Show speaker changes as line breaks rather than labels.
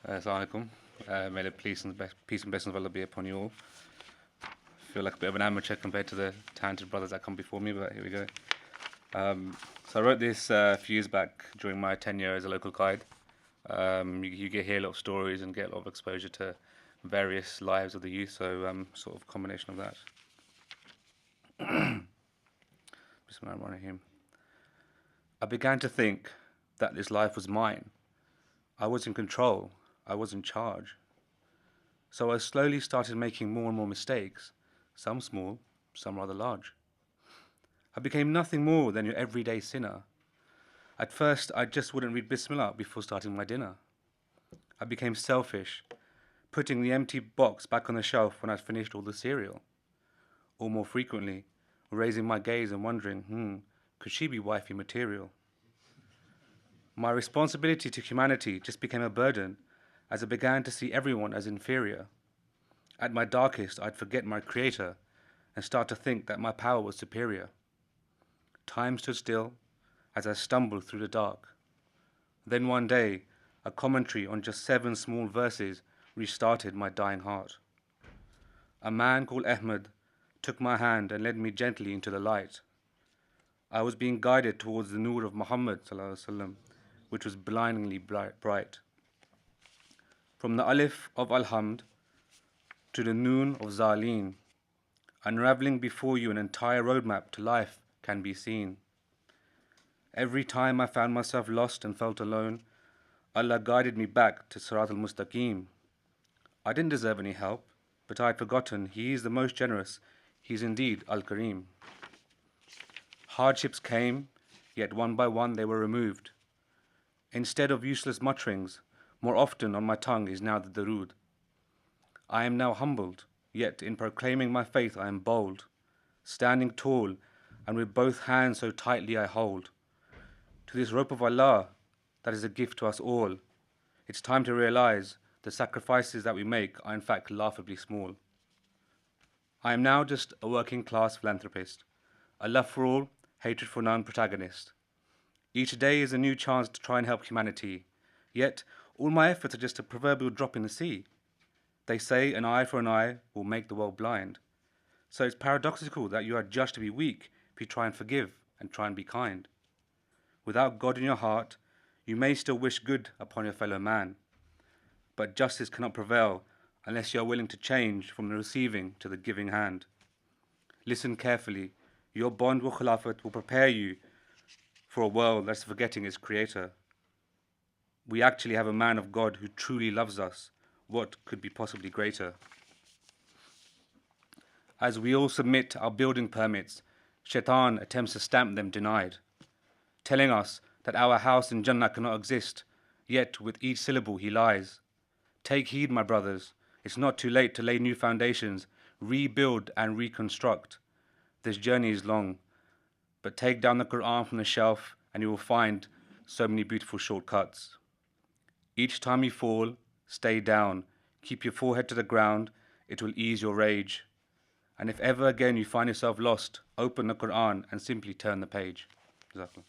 Assalamu alaikum. May the peace and blessings of Allah be upon you all. I feel like a bit of an amateur compared to the talented brothers that come before me, but here we go. So I wrote this a few years back during my tenure as a local guide. You get hear a lot of stories and get a lot of exposure to various lives of the youth, so sort of combination of that. Bismillahirrahmanirrahim. I began to think that this life was mine. I was in control. I was in charge. So I slowly started making more and more mistakes, some small, some rather large. I became nothing more than your everyday sinner. At first, I just wouldn't read Bismillah before starting my dinner. I became selfish, putting the empty box back on the shelf when I'd finished all the cereal. Or more frequently, raising my gaze and wondering, could she be wifey material? My responsibility to humanity just became a burden as I began to see everyone as inferior. At my darkest, I'd forget my creator and start to think that my power was superior. Time stood still as I stumbled through the dark. Then one day, a commentary on just 7 small verses restarted my dying heart. A man called Ahmed took my hand and led me gently into the light. I was being guided towards the nur of Muhammad ﷺ, which was blindingly bright. From the alif of Alhamd to the noon of Zaleen, unraveling before you an entire roadmap to life can be seen. Every time I found myself lost and felt alone, Allah guided me back to Sirat al-Mustaqim. I didn't deserve any help, but I had forgotten He is the most generous. He is indeed Al-Kareem. Hardships came, yet one by one they were removed. Instead of useless mutterings, more often on my tongue is now the Darood. I am now humbled, yet in proclaiming my faith I am bold, standing tall, and with both hands so tightly I hold. To this rope of Allah, that is a gift to us all, it's time to realize the sacrifices that we make are in fact laughably small. I am now just a working class philanthropist, a love for all, hatred for none protagonist. Each day is a new chance to try and help humanity, yet all my efforts are just a proverbial drop in the sea. They say an eye for an eye will make the world blind. So it's paradoxical that you are judged to be weak if you try and forgive and try and be kind. Without God in your heart, you may still wish good upon your fellow man. But justice cannot prevail unless you are willing to change from the receiving to the giving hand. Listen carefully. Your bond with Khilafat will prepare you for a world that's forgetting its creator. We actually have a man of God who truly loves us. What could be possibly greater? As we all submit our building permits, Shaitan attempts to stamp them denied, telling us that our house in Jannah cannot exist, yet with each syllable he lies. Take heed, my brothers, it's not too late to lay new foundations, rebuild and reconstruct. This journey is long, but take down the Quran from the shelf and you will find so many beautiful shortcuts. Each time you fall, stay down, keep your forehead to the ground, it will ease your rage. And if ever again you find yourself lost, open the Quran and simply turn the page. Jazakallah.